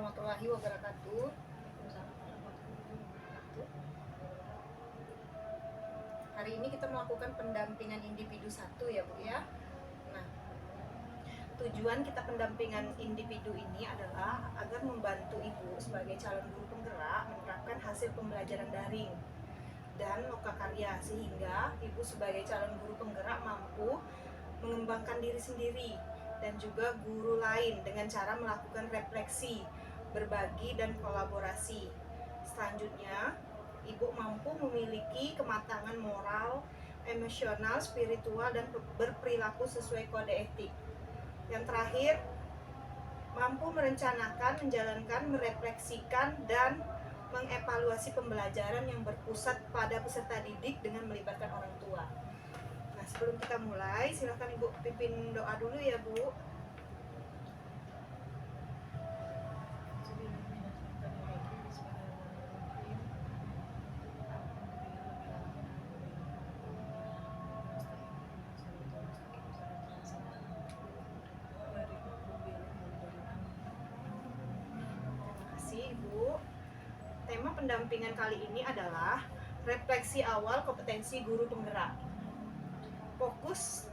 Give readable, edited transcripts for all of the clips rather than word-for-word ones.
warahmatullahi wabarakatuh. Hari ini kita melakukan pendampingan individu 1 ya Bu ya. Nah, tujuan kita pendampingan individu ini adalah agar membantu Ibu sebagai calon guru penggerak menerapkan hasil pembelajaran daring dan lokakarya, sehingga Ibu sebagai calon guru penggerak mampu mengembangkan diri sendiri dan juga guru lain dengan cara melakukan refleksi, berbagi, dan kolaborasi. Selanjutnya, Ibu mampu memiliki kematangan moral, emosional, spiritual, dan berperilaku sesuai kode etik. Yang terakhir, mampu merencanakan, menjalankan, merefleksikan, dan mengevaluasi pembelajaran yang berpusat pada peserta didik dengan melibatkan orang tua. Nah, sebelum kita mulai, silakan Ibu pimpin doa dulu ya, Bu. Ibu, tema pendampingan kali ini adalah refleksi awal kompetensi guru penggerak. Fokus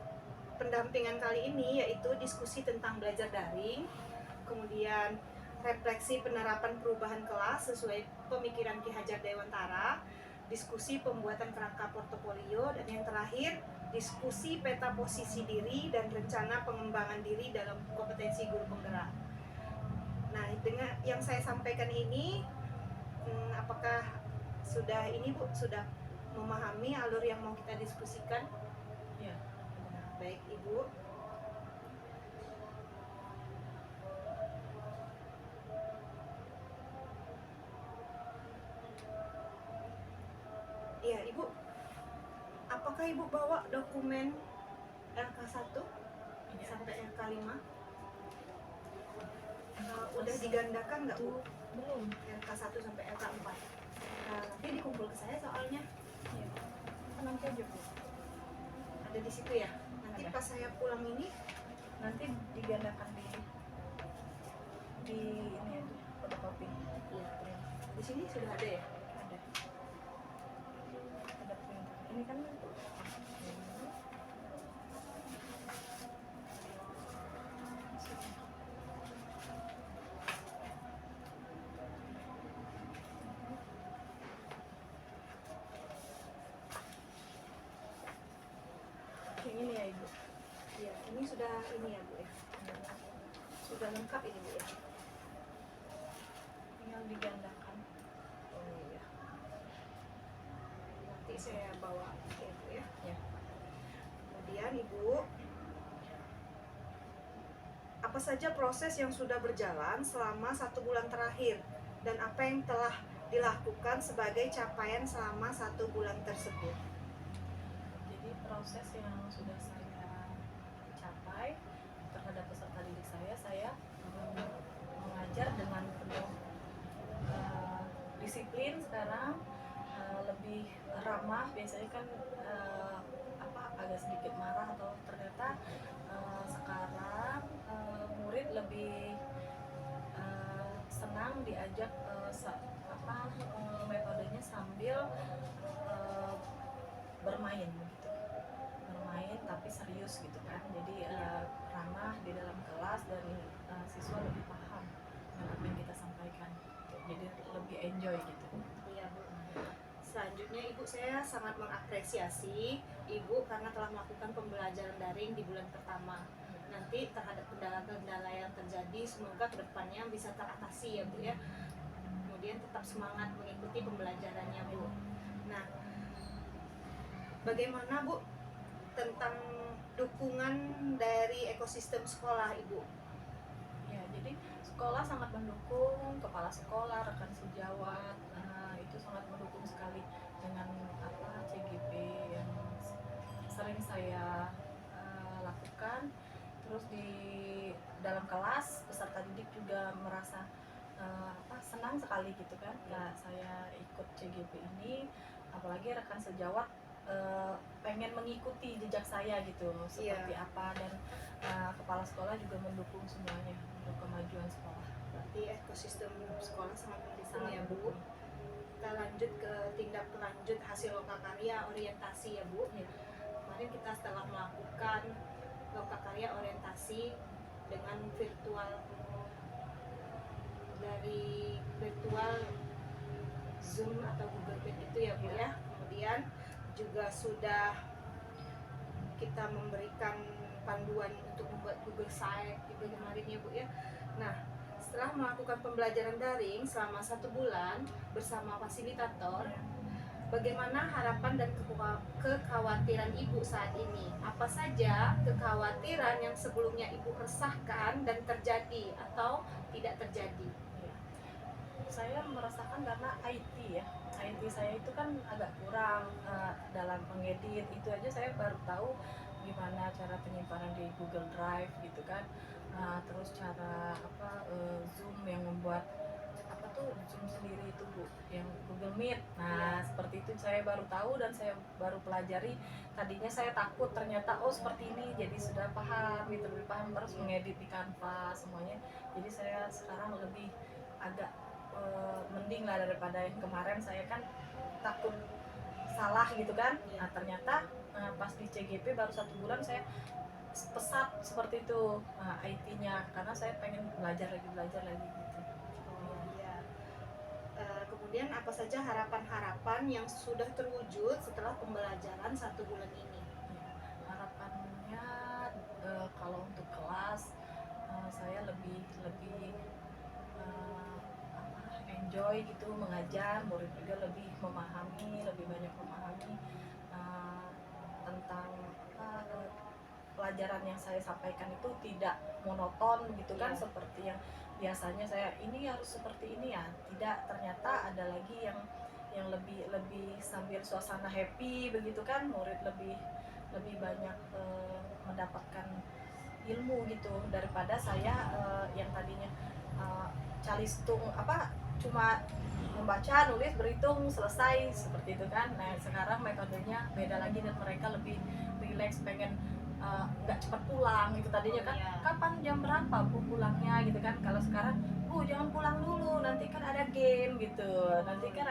pendampingan kali ini yaitu diskusi tentang belajar daring, kemudian refleksi penerapan perubahan kelas sesuai pemikiran Ki Hajar Dewantara, diskusi pembuatan kerangka portofolio, dan yang terakhir diskusi peta posisi diri dan rencana pengembangan diri dalam kompetensi guru penggerak. Nah, dengan yang saya sampaikan ini, apakah sudah sudah memahami alur yang mau kita diskusikan? Ya. Baik, Ibu. Iya, Ibu. Apakah Ibu bawa dokumen LK1 sampai LK5? Udah digandakan nggak, Bu? Belum. LK1 sampai LK4. Nanti dikumpul ke saya soalnya. Ya. Nanti aja, Bu. Ada di situ ya. Nanti pas saya pulang ini nanti digandakan di ini aja, fotokopi. Iya, di sini sudah ada ya? Ada. Ada printer. Ini kan yang ini ya, Ibu. Iya, ini sudah ini ya, Bu ya. Sudah lengkap ini, Bu ya. Tinggal digandakan. Oh iya. Nanti saya bawa ya, Bu ya. Ya. Kemudian Ibu, apa saja proses yang sudah berjalan selama 1 bulan terakhir dan apa yang telah dilakukan sebagai capaian selama 1 bulan tersebut? Jadi proses yang sudah saya capai terhadap peserta didik saya mengajar dengan penuh disiplin sekarang, lebih ramah. Biasanya kan agak sedikit marah, atau ternyata sekarang murid lebih senang diajak metodenya sambil bermain begitu, bermain tapi serius gitu kan. Jadi ramah di dalam kelas dan siswa lebih paham dengan apa yang kita sampaikan gitu. Jadi lebih enjoy gitu. Iya, Bu. Selanjutnya Ibu, saya sangat mengapresiasi Ibu karena telah melakukan pembelajaran daring di bulan pertama. Nanti terhadap kendala-kendala yang terjadi semoga kedepannya bisa teratasi ya, Bu ya. Kemudian tetap semangat mengikuti pembelajarannya, Bu. Nah, bagaimana, Bu, tentang dukungan dari ekosistem sekolah, Ibu? Ya, jadi sekolah sangat mendukung, kepala sekolah, rekan sejawat, itu sangat mendukung sekali dengan CGP yang sering saya lakukan. Terus di dalam kelas peserta didik juga merasa senang sekali gitu kan. Nah, saya ikut CGP ini, apalagi rekan sejawat pengen mengikuti jejak saya gitu seperti apa, dan kepala sekolah juga mendukung semuanya untuk kemajuan sekolah. berarti ekosistem sekolah sangat mendukung Sangat ya Bu. mendukung. Kita lanjut ke tindak lanjut hasil lokakarya orientasi ya Bu. Iya. Kemarin kita setelah melakukan lokakarya orientasi dengan virtual, dari virtual Zoom atau Google Meet itu ya Bu ya. Kemudian juga sudah kita memberikan panduan untuk membuat Google Site gitu kemarin ya Bu ya. Nah, setelah melakukan pembelajaran daring selama 1 bulan bersama fasilitator, bagaimana harapan dan kekhawatiran Ibu saat ini? Apa saja kekhawatiran yang sebelumnya Ibu resahkan dan terjadi atau tidak terjadi? Iya. Saya merasakan karena IT ya, IT saya itu kan agak kurang dalam mengedit. Itu aja saya baru tahu gimana cara penyimpanan di Google Drive gitu kan. Terus cara Zoom yang membuat apa tuh Zoom sendiri itu Bu, yang Google Meet. Nah, seperti itu saya baru tahu dan saya baru pelajari. Tadinya saya takut, ternyata oh seperti ini. Jadi sudah paham gitu, lebih paham, terus mengedit di Canva semuanya. Jadi saya sekarang lebih agak mending lah daripada yang kemarin. Saya kan takut salah gitu kan. Nah, ternyata pas di CGP baru 1 bulan saya pesat seperti itu IT-nya, karena saya pengen belajar lagi gitu. Iya. Kemudian apa saja harapan-harapan yang sudah terwujud setelah pembelajaran 1 bulan ini? Harapannya kalau untuk kelas saya lebih enjoy gitu mengajar, murid juga lebih memahami, lebih banyak memahami tentang pelajaran yang saya sampaikan itu tidak monoton gitu kan, seperti yang biasanya saya ini harus seperti ini ya. Tidak, ternyata ada lagi yang lebih sambil suasana happy begitu kan, murid lebih banyak mendapatkan ilmu gitu daripada saya yang tadinya calistung cuma membaca, nulis, berhitung, selesai seperti itu kan. Nah, sekarang metodenya beda lagi dan mereka lebih relax, pengen nggak cepat pulang gitu. Tadinya kan kapan, jam berapa Bu pulangnya gitu kan. Kalau sekarang Bu jangan pulang dulu, nanti kan ada game gitu, nanti kan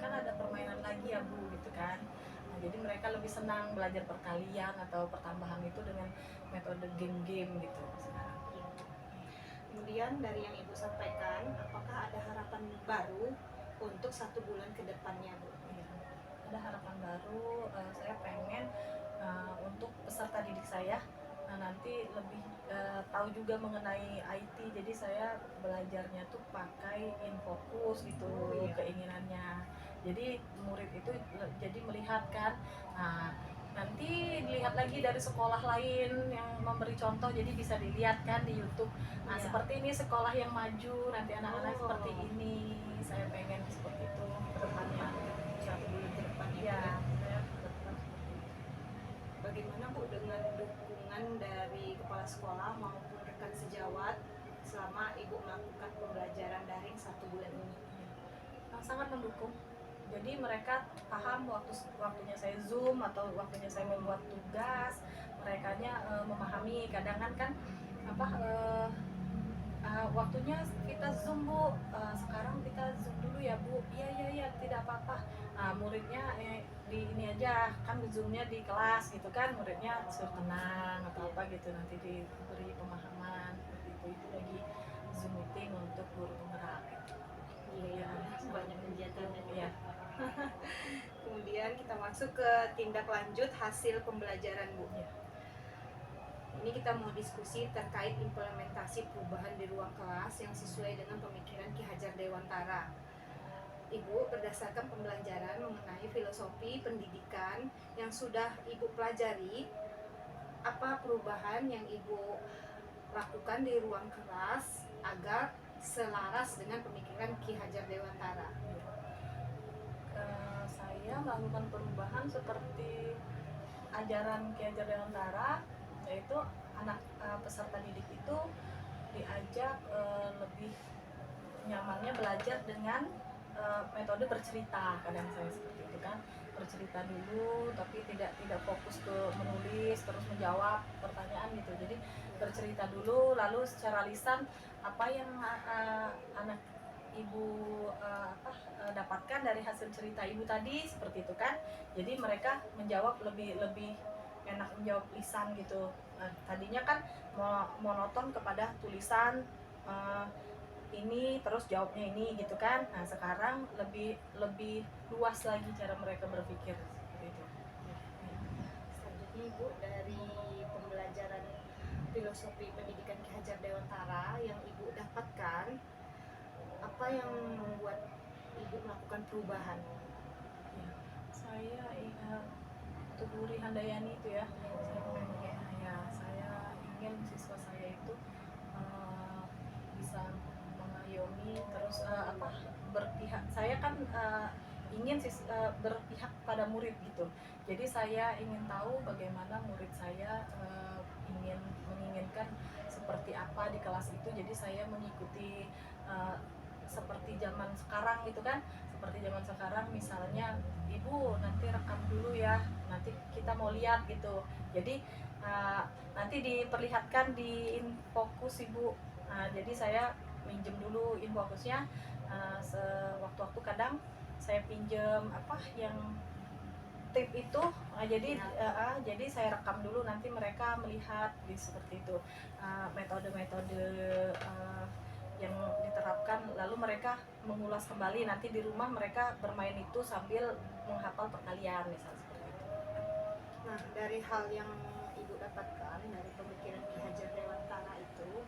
ada permainan lagi ya Bu gitu kan. Nah, jadi mereka lebih senang belajar perkalian atau pertambahan itu dengan metode game-game gitu sekarang. Kemudian dari yang Ibu sampaikan, apakah ada harapan baru untuk 1 bulan ke depannya Bu? Ya, ada harapan baru. Saya pengen untuk peserta didik saya nanti lebih tahu juga mengenai IT. Jadi saya belajarnya tuh pakai InFocus gitu, keinginannya. Jadi murid itu jadi melihat kan. Nanti dilihat lagi dari sekolah lain yang memberi contoh, jadi bisa dilihat kan di YouTube. Nah, seperti ini sekolah yang maju, nanti anak-anak seperti ini. Saya pengen seperti itu ke depannya. 1 bulan ke depannya. Ya, saya Bagaimana Bu dengan dukungan dari kepala sekolah maupun rekan sejawat selama Ibu melakukan pembelajaran daring 1 bulan ini? sangat mendukung. Jadi mereka paham waktunya saya Zoom atau waktunya saya membuat tugas, merekanya memahami. Kadang kan waktunya kita Zoom Bu, sekarang kita Zoom dulu ya Bu. Iya tidak apa-apa. Muridnya di ini aja kan, Zoomnya di kelas gitu kan, muridnya suruh tenang atau apa gitu, nanti diberi pemahaman seperti itu lagi Zoom meeting untuk guru penggerak gitu. Iya, banyak kegiatannya. Iya. Kemudian kita masuk ke tindak lanjut hasil pembelajaran Bu. Ini kita mau diskusi terkait implementasi perubahan di ruang kelas yang sesuai dengan pemikiran Ki Hajar Dewantara. Ibu, berdasarkan pembelajaran mengenai filosofi pendidikan yang sudah Ibu pelajari, apa perubahan yang Ibu lakukan di ruang kelas agar selaras dengan pemikiran Ki Hajar Dewantara? Saya melakukan perubahan seperti ajaran Ki Hajar Dewantara, yaitu anak peserta didik itu diajak lebih nyamannya belajar dengan metode bercerita. Kadang saya seperti itu kan, bercerita dulu, tapi tidak fokus ke menulis terus menjawab pertanyaan gitu. Jadi bercerita dulu, lalu secara lisan apa yang anak ibu dapatkan dari hasil cerita ibu tadi seperti itu kan. Jadi mereka menjawab lebih lebih enak menjawab lisan gitu. Tadinya kan monoton kepada tulisan, eh, ini terus jawabnya ini gitu kan. Nah sekarang lebih lebih luas lagi cara mereka berpikir seperti itu. Selanjutnya Ibu, dari pembelajaran filosofi pendidikan Ki Hajar Dewantara yang Ibu dapatkan, apa yang membuat Ibu melakukan perubahan? Ya, saya untuk Wuri Handayani itu ya, saya ingin siswa saya itu bisa mengayomi terus berpihak. Saya kan ingin berpihak pada murid gitu. Jadi saya ingin tahu bagaimana murid saya menginginkan seperti apa di kelas itu. Jadi saya mengikuti seperti zaman sekarang gitu kan. Seperti zaman sekarang misalnya, ibu nanti rekam dulu ya, nanti kita mau lihat gitu. Jadi nanti diperlihatkan di Infokus ibu. Jadi saya minjem dulu Infokusnya. Sewaktu-waktu kadang saya pinjem apa yang tip itu. Jadi saya rekam dulu, nanti mereka melihat seperti itu metode-metode yang diterapkan, lalu mereka mengulas kembali. Nanti di rumah mereka bermain itu sambil menghafal perkalian misalnya seperti itu. Nah, dari hal yang Ibu dapatkan dari pemikiran Ki Hajar Dewantara itu,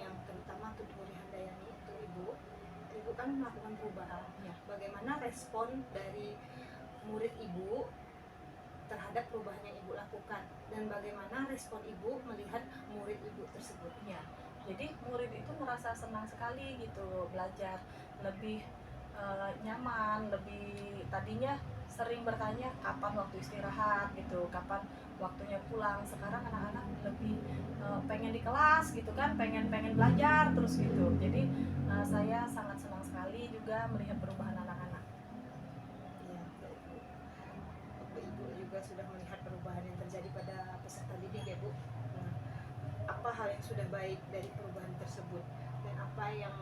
yang terutama untuk Wuri Handayani itu, Ibu kan melakukan perubahan. Ya. Bagaimana respon dari murid Ibu terhadap perubahan yang Ibu lakukan, dan bagaimana respon Ibu melihat murid Ibu tersebut? Ya, jadi murid itu merasa senang sekali gitu belajar, lebih nyaman, lebih tadinya sering bertanya kapan waktu istirahat gitu, kapan waktunya pulang. Sekarang anak-anak lebih pengen di kelas gitu kan, pengen belajar terus gitu. Jadi saya sangat senang sekali juga melihat perubahan anak-anak. Ya, Ibu juga sudah melihat perubahan yang terjadi pada peserta didik ya Bu. Nah, apa hal yang sudah baik dari perubahan tersebut, dan apa yang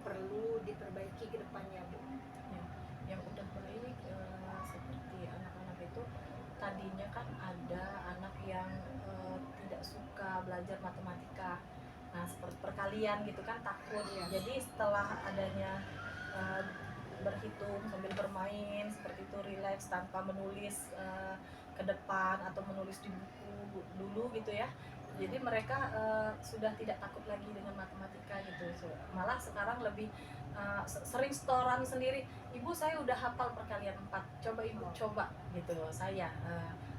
perlu diperbaiki ke depannya Bu? Ya, yang udah baik seperti anak-anak itu, tadinya kan ada anak yang tidak suka belajar matematika. Nah seperti perkalian gitu kan takut. Jadi setelah adanya berhitung sambil bermain seperti itu, relax tanpa menulis ke depan atau menulis di buku dulu gitu ya. Jadi mereka sudah tidak takut lagi dengan matematika gitu. Malah sekarang lebih sering setoran sendiri. Ibu saya udah hafal perkalian 4, coba ibu coba gitu. Saya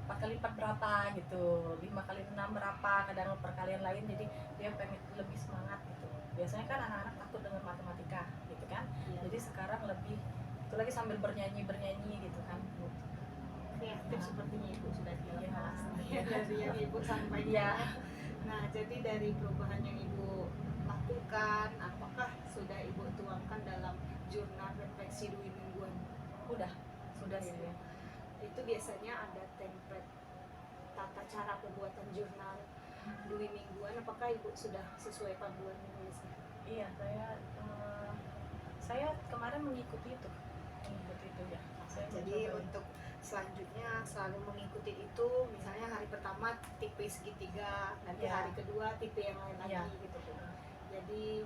4 kali 4 berapa gitu, 5 kali 6 berapa, kadang perkalian lain. Jadi dia pengen lebih semangat gitu. Biasanya kan anak-anak takut dengan matematika gitu kan. Jadi sekarang lebih itu lagi sambil bernyanyi gitu kan. Kreatif sepertinya Ibu sudah dilakukan Ya. dari yang Ibu sampaikan. Ya. Nah, jadi dari perubahan yang Ibu lakukan, apakah sudah Ibu tuangkan dalam jurnal refleksi Dwi mingguan? Sudah sih ya. Itu biasanya ada template tata cara pembuatan jurnal Dwi mingguan. Apakah Ibu sudah sesuai panduan menulisnya? Iya, saya kemarin mengikuti itu ya. Jadi untuk selanjutnya selalu mengikuti itu, misalnya hari pertama tipe segitiga, nanti hari kedua tipe yang lain lagi gitu Bu. Jadi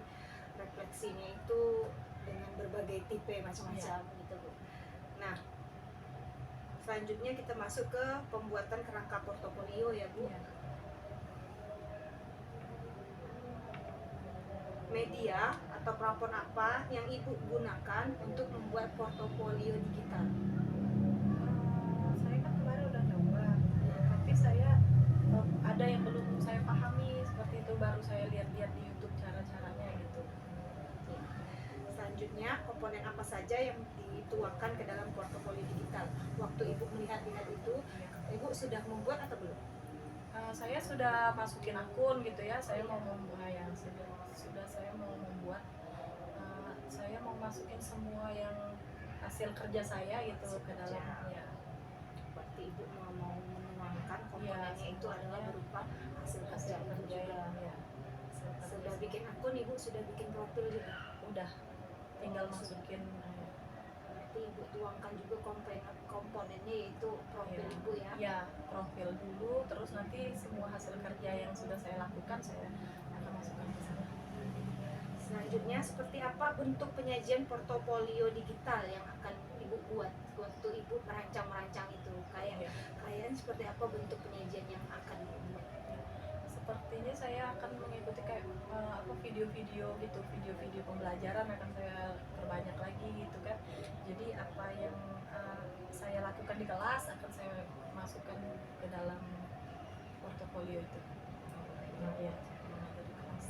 refleksinya itu dengan berbagai tipe macam-macam gitu Bu. Nah, selanjutnya kita masuk ke pembuatan kerangka portofolio ya Bu. Media atau platform apa yang Ibu gunakan untuk membuat portofolio digital? Saya kan kemarin udah coba, tapi saya ada yang belum saya pahami seperti itu, baru saya lihat-lihat di YouTube cara-caranya gitu. Selanjutnya, komponen apa saja yang dituangkan ke dalam portofolio digital? Waktu Ibu melihat-lihat itu, Ibu sudah membuat atau belum? Saya sudah masukin akun gitu ya. Saya mau membuat saya mau membuat, saya mau masukin semua yang hasil kerja saya gitu ke dalam ya. tadi ibu mau menuangkan komponennya itu adalah semuanya berupa hasil kerja hasil ibu kerja juga. ya Sudah bikin akun ibu, sudah bikin profil juga. udah tinggal Oh, masukin berarti ibu tuangkan juga komponennya yaitu profil ibu ya. ya profil dulu, terus nanti semua hasil kerja yang sudah saya lakukan saya akan masukkan ke sana. Selanjutnya, seperti apa bentuk penyajian portofolio digital yang akan ibu buat waktu ibu merancang itu? Kayak seperti apa bentuk penyajian yang akan ibu buat? Sepertinya saya akan mengikuti kayak video-video gitu, video-video pembelajaran akan saya perbanyak lagi gitu kan. Jadi apa yang saya lakukan di kelas akan saya masukkan ke dalam portofolio itu. Ya, dari kelas.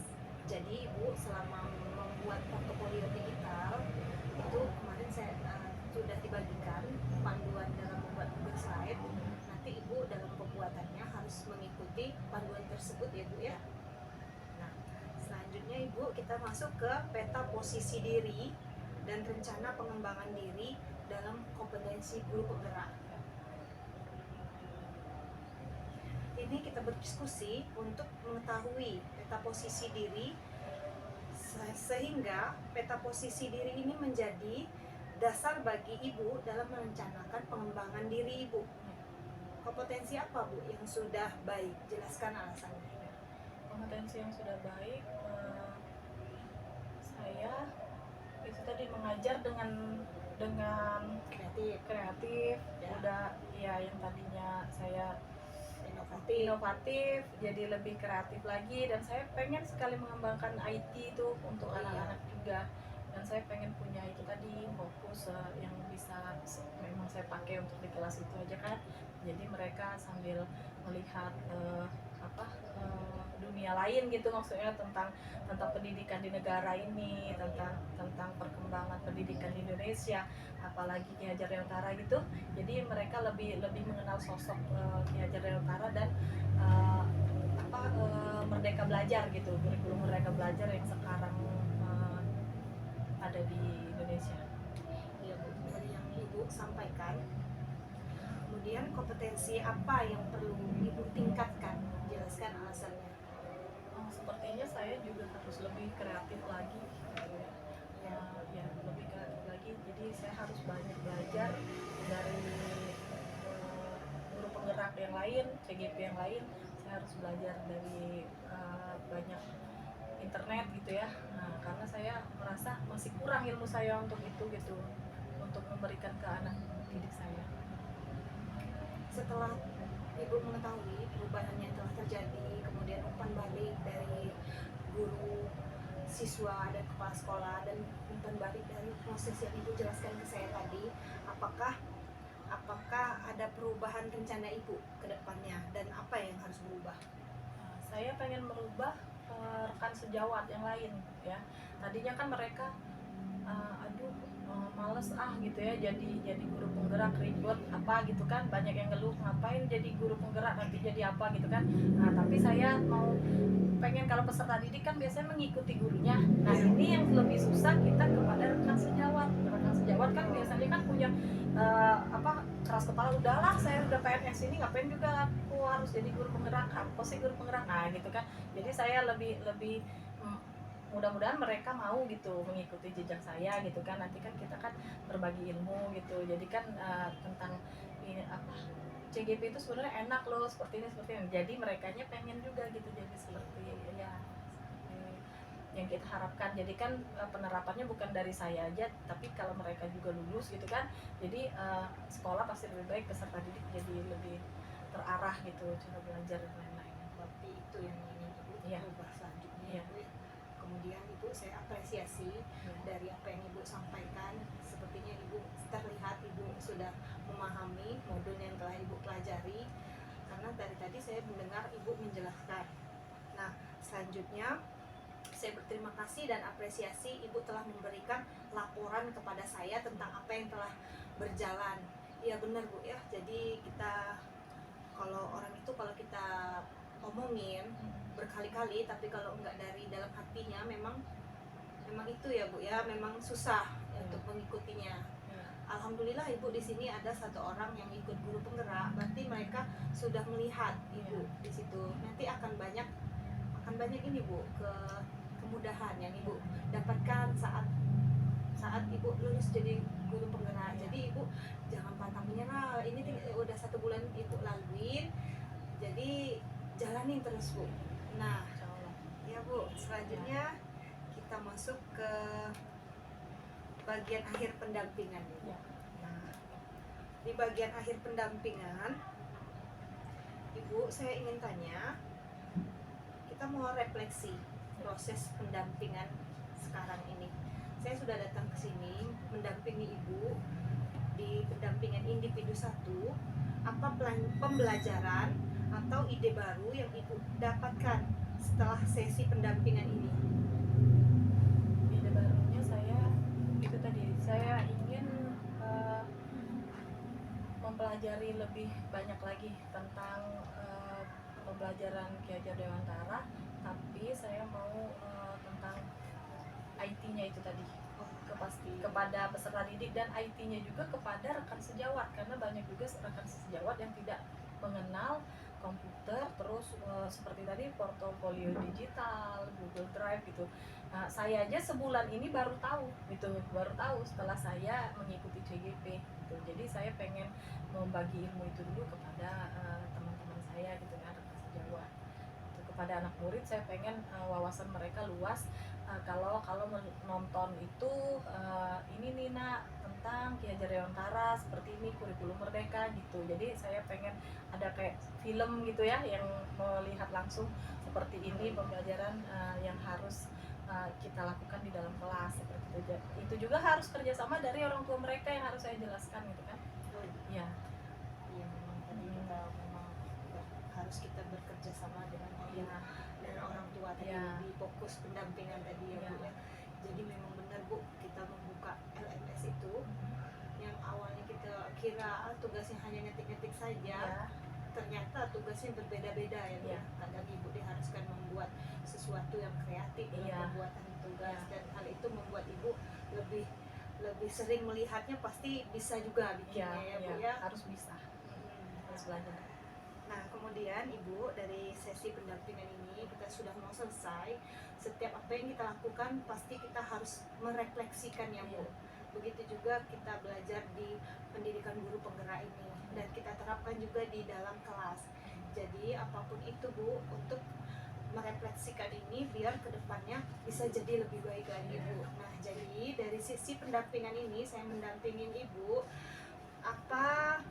Jadi ibu selama membuat portofolio digital itu kemarin saya sudah dibagikan panduan dalam membuat Google Slide. Nanti ibu dalam pembuatannya harus mengikuti panduan tersebut ya bu ya. Nah, selanjutnya ibu kita masuk ke peta posisi diri dan rencana pengembangan diri dalam kompetensi guru penggerak. Ini kita berdiskusi untuk mengetahui peta posisi diri sehingga peta posisi diri ini menjadi dasar bagi ibu dalam merencanakan pengembangan diri ibu. Kompetensi apa bu yang sudah baik? Jelaskan alasannya. Kompetensi yang sudah baik, saya itu tadi mengajar dengan kreatif ya. Udah ya yang tadinya saya inovatif jadi lebih kreatif lagi, dan saya pengen sekali mengembangkan IT itu untuk anak-anak juga, dan saya pengen punya itu tadi fokus yang bisa memang saya pakai untuk di kelas itu aja kan. Jadi mereka sambil melihat dunia lain gitu, maksudnya tentang pendidikan di negara ini, tentang perkembangan pendidikan di Indonesia, apalagi Ki Hajar Dewantara gitu. Jadi mereka lebih mengenal sosok Ki Hajar Dewantara dan Merdeka Belajar gitu, kurikulum Merdeka Belajar yang sekarang ada di Indonesia. Iya bu, dari yang ibu sampaikan. Kemudian kompetensi apa yang perlu ibu tingkatkan? Jelaskan alasannya. Sepertinya saya juga harus lebih kreatif lagi gitu ya. Ya lebih kreatif lagi, jadi saya harus banyak belajar dari guru penggerak yang lain, CGP yang lain. Saya harus belajar dari banyak internet gitu ya. Nah, karena saya merasa masih kurang ilmu saya untuk itu gitu, untuk memberikan ke anak didik saya. Setelah ibu mengetahui perubahan yang telah terjadi, kemudian umpan balik dari guru, siswa, dan kepala sekolah, dan umpan balik dari proses yang ibu jelaskan ke saya tadi, apakah ada perubahan rencana ibu ke depannya dan apa yang harus berubah? Saya pengen merubah rekan sejawat yang lain ya. Tadinya kan mereka males gitu ya jadi guru penggerak, ribet apa gitu kan, banyak yang ngeluh ngapain jadi guru penggerak nanti jadi apa gitu kan. Nah tapi saya pengen kalau peserta didik kan biasanya mengikuti gurunya. Nah ini yang lebih susah kita kepada rekan sejawat kan biasanya kan punya keras kepala, udahlah saya udah PNS ini ngapain juga aku harus jadi guru penggerak, apa sih guru penggerak, nah gitu kan. Jadi saya lebih mudah-mudahan mereka mau gitu mengikuti jejak saya gitu kan. Nanti kan kita kan berbagi ilmu gitu, jadi kan tentang ini CGP itu sebenarnya enak loh, seperti ini, jadi merekanya pengen juga gitu jadi seperti ya yang kita harapkan. Jadi kan penerapannya bukan dari saya aja, tapi kalau mereka juga lulus gitu kan, jadi sekolah pasti lebih baik, peserta didik jadi lebih terarah gitu cara belajar dan lain-lain. Berarti itu yang ingin ibu ubah selanjutnya. Kemudian ibu, saya apresiasi dari apa yang ibu sampaikan. Sepertinya ibu terlihat ibu sudah memahami modul yang telah ibu pelajari, karena dari tadi saya mendengar ibu menjelaskan. Nah, selanjutnya saya berterima kasih dan apresiasi ibu telah memberikan laporan kepada saya tentang apa yang telah berjalan. Ya benar bu ya, jadi kita kalau kita omongin berkali-kali, tapi kalau enggak dari dalam hatinya, memang itu ya bu ya, memang susah untuk mengikutinya. alhamdulillah ibu di sini ada satu orang yang ikut guru penggerak, berarti mereka sudah melihat ibu di situ. Nanti akan banyak ini bu, kemudahan yang ibu dapatkan saat ibu lulus jadi guru penggerak. Jadi ibu jangan pantang menyerah, ini udah 1 bulan ibu laluin, jadi jalanin terus bu. Nah ya bu, selanjutnya kita masuk ke bagian akhir pendampingan bu. Nah, di bagian akhir pendampingan ibu, saya ingin tanya, kita mau refleksi proses pendampingan sekarang ini. Saya sudah datang ke sini mendampingi ibu di pendampingan individu 1. Apa pembelajaran atau ide baru yang ibu dapatkan setelah sesi pendampingan ini? Ide barunya itu tadi, saya ingin mempelajari lebih banyak lagi tentang pembelajaran Ki Hajar Dewantara, tapi saya mau tentang IT-nya itu tadi, kepada peserta didik, dan IT-nya juga kepada rekan sejawat, karena banyak juga rekan sejawat yang tidak mengenal komputer, terus seperti tadi portofolio digital, Google Drive gitu. Nah, saya aja sebulan ini baru tahu setelah saya mengikuti CGP gitu. Jadi saya pengen membagi ilmu itu dulu kepada teman-teman saya gitu kan, rekan sejawat. Gitu. Kepada anak murid saya pengen wawasan mereka luas. Kalau menonton itu ini nih nak, tentang Ki Hajar Dewantara seperti ini, kurikulum merdeka gitu. Jadi saya pengen ada kayak film gitu ya, yang melihat langsung seperti ini pembelajaran yang harus kita lakukan di dalam kelas seperti itu. Itu juga harus kerjasama dari orang tua mereka yang harus saya jelaskan gitu kan. Ya. Iya, memang tadi kita memang harus kita bekerja sama dengan orang tua tadi di fokus pendampingan tadi ya bu ya. Jadi memang benar bu, kita membuka LMS itu yang awalnya kita kira tugasnya hanya ngetik-ngetik saja, ternyata tugasnya berbeda-beda ya bu. Kadang ibu diharuskan membuat sesuatu yang kreatif dalam pembuatan tugas, dan hal itu membuat ibu lebih sering melihatnya, pasti bisa juga bikinnya ya bu ya. Harus bisa, harus belajar. Nah kemudian ibu, dari sesi pendampingan ini kita sudah mau selesai. Setiap apa yang kita lakukan pasti kita harus merefleksikan ya bu. Begitu juga kita belajar di pendidikan guru penggerak ini, dan kita terapkan juga di dalam kelas. Jadi apapun itu bu, untuk merefleksikan ini biar kedepannya bisa jadi lebih baik lagi bu. Nah jadi dari sisi pendampingan ini saya mendampingin ibu, apa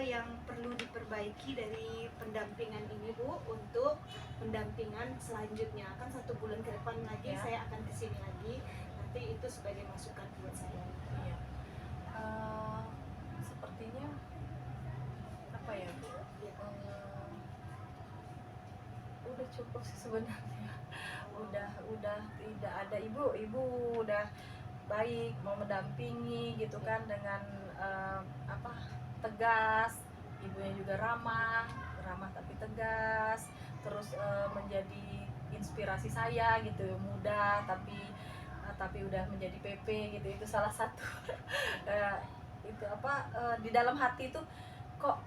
yang perlu diperbaiki dari pendampingan ini bu untuk pendampingan selanjutnya. Kan 1 bulan ke depan lagi saya akan kesini lagi, nanti itu sebagai masukan buat saya. Sepertinya apa ya bu? Udah cukup sih sebenarnya. Udah tidak ada, ibu udah baik, mau mendampingi gitu kan, dengan tegas, ibunya juga ramah tapi tegas, terus menjadi inspirasi saya gitu, muda tapi udah menjadi PP gitu. Itu salah satu itu di dalam hati itu kok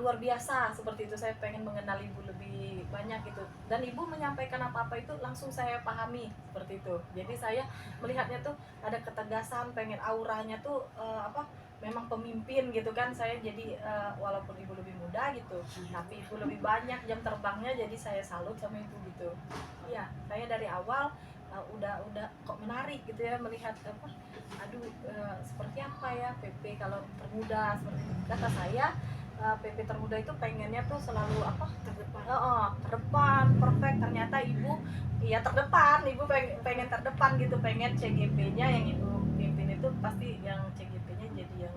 luar biasa seperti itu. Saya pengen mengenal ibu lebih banyak gitu, dan ibu menyampaikan apa-apa itu langsung saya pahami seperti itu. Jadi saya melihatnya tuh ada ketegasan, pengen auranya tuh memang pemimpin gitu kan. Saya jadi walaupun ibu lebih muda gitu, tapi ibu lebih banyak jam terbangnya, jadi saya salut sama ibu gitu. Iya, saya dari awal udah kok menarik gitu ya, melihat seperti apa ya PP kalau termuda seperti itu. Kata saya PP termuda itu pengennya tuh selalu terdepan, perfect. Ternyata ibu terdepan, ibu pengen terdepan gitu, pengen CGP-nya yang ibu pimpin itu pasti yang CGP-nya jadi yang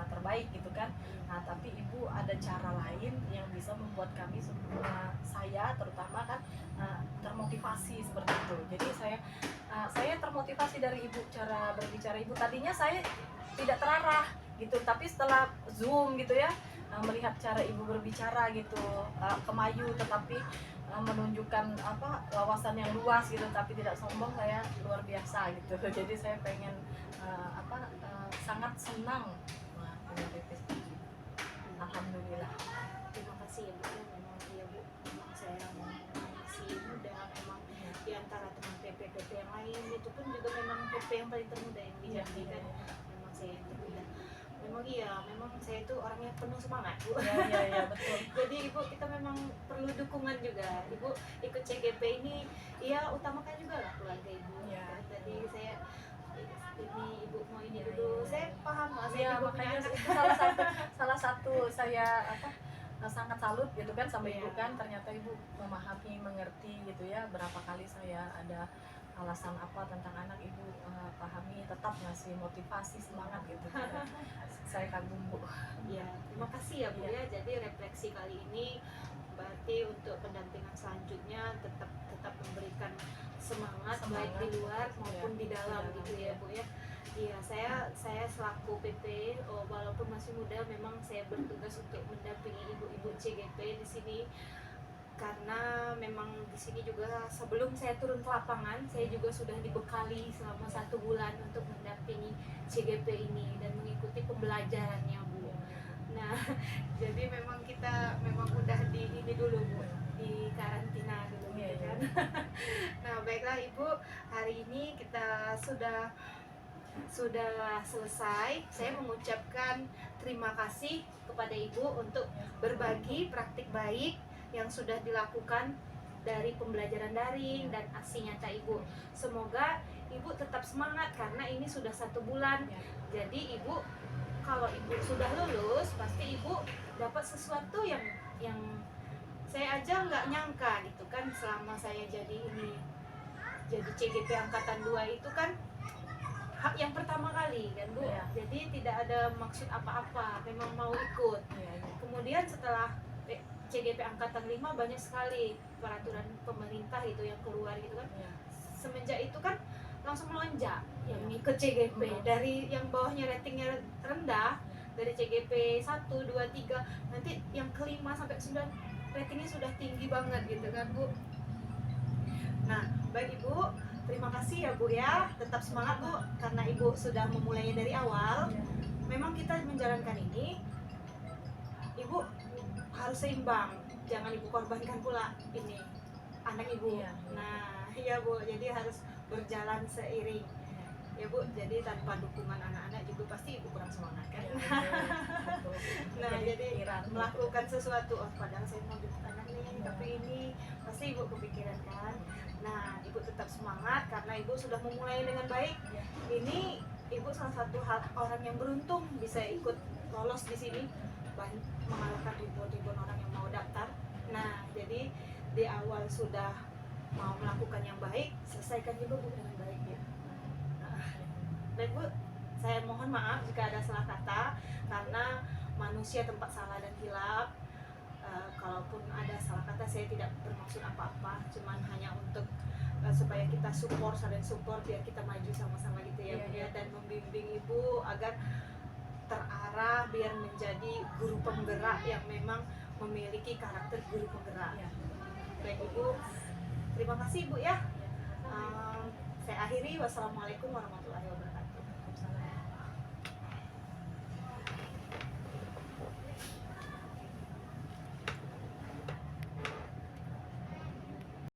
terbaik gitu kan. Nah tapi ibu ada cara lain yang bisa membuat kami semua, saya terutama kan termotivasi seperti itu. Jadi saya termotivasi dari ibu, cara berbicara ibu. Tadinya saya tidak terarah gitu, tapi setelah Zoom gitu ya, melihat cara ibu berbicara gitu, kemayu tetapi menunjukkan wawasan yang luas gitu, tapi tidak sombong, saya luar biasa gitu. Jadi saya pengen sangat senang dengan PPS. Alhamdulillah. Terima kasih ya Bu, ya memang ya Bu, memang saya masih muda, memang di antara teman PP yang lain itu pun juga memang PP yang paling termuda yang di Jambi kan, memang saya yang termuda. Memang iya, memang saya itu orangnya penuh semangat Bu. Iya betul. Jadi Ibu, kita memang perlu dukungan juga. Ibu ikut CGP ini, ya utamakan juga lah keluarga Ibu. Iya. Tadi saya ini Ibu mau ini Iya, dulu, iya. saya paham lah, saya Iya, juga punya makanya anak. itu salah satu saya sangat salut gitu kan sama ibu Iya. kan, ternyata ibu memahami, mengerti gitu ya. Berapa kali saya ada alasan apa tentang anak, ibu pahami, tetap ngasih motivasi, semangat gitu. Saya kagum Bu. Ya, terima kasih ya Bu ya. Jadi refleksi kali ini berarti untuk pendampingan selanjutnya tetap memberikan semangat baik di luar maupun di dalam gitu ya Bu ya. Iya, saya selaku PP walaupun masih muda, memang saya bertugas untuk mendampingi ibu-ibu CGP di sini, karena memang di sini juga sebelum saya turun ke lapangan, saya juga sudah dibekali selama 1 bulan untuk mendampingi CGP ini dan mengikuti pembelajarannya Bu. Nah, jadi memang kita udah di ini dulu Bu, di karantina dulu gitu kan. Nah, baiklah Ibu, hari ini kita sudah selesai. Saya mengucapkan terima kasih kepada Ibu untuk berbagi praktik baik yang sudah dilakukan dari pembelajaran daring dan aksi nyata Ibu. Semoga Ibu tetap semangat karena ini sudah 1 bulan. Jadi Ibu, kalau Ibu sudah lulus, pasti Ibu dapat sesuatu yang saya aja nggak nyangka gitu kan, selama saya jadi CGP angkatan 2 itu kan hak yang pertama kali kan Bu. Jadi tidak ada maksud apa-apa, memang mau ikut. Kemudian setelah CGP angkatan 5 banyak sekali peraturan pemerintah itu yang keluar gitu kan. Semenjak itu kan langsung melonjak yang ikut CGP, dari yang bawahnya ratingnya rendah, dari CGP 1, 2, 3, nanti yang ke-5 sampai 9 ratingnya sudah tinggi banget gitu kan Bu. Nah, baik Ibu, terima kasih ya Bu ya, tetap semangat Bu, karena Ibu sudah memulainya dari awal. Memang kita menjalankan ini, Ibu harus seimbang, jangan Ibu korbankan pula ini anak Ibu. Nah, iya Bu, jadi harus berjalan seiring ya Bu. Jadi tanpa dukungan anak-anak juga pasti Ibu kurang semangat kan. Nah, jadi melakukan sesuatu, padahal saya mau jemput anak nih, tapi ini pasti Ibu kepikiran kan. Nah, Ibu tetap semangat karena Ibu sudah memulai dengan baik. Ini Ibu salah satu orang yang beruntung bisa ikut lolos di sini, mengalahkan ribuan orang yang mau daftar. Nah, jadi di awal sudah mau melakukan yang baik, selesaikan juga Bu dengan baik ya. Nah, baik Bu, saya mohon maaf jika ada salah kata, karena manusia tempat salah dan hilaf. Kalaupun ada salah kata, saya tidak bermaksud apa-apa, cuman hanya untuk supaya kita saling support biar kita maju sama-sama gitu ya Bu ya, dan membimbing Ibu agar terarah biar menjadi guru penggerak yang memang memiliki karakter guru penggerak. Baik Ibu, terima kasih Bu ya. Saya akhiri, wassalamualaikum warahmatullahi wabarakatuh.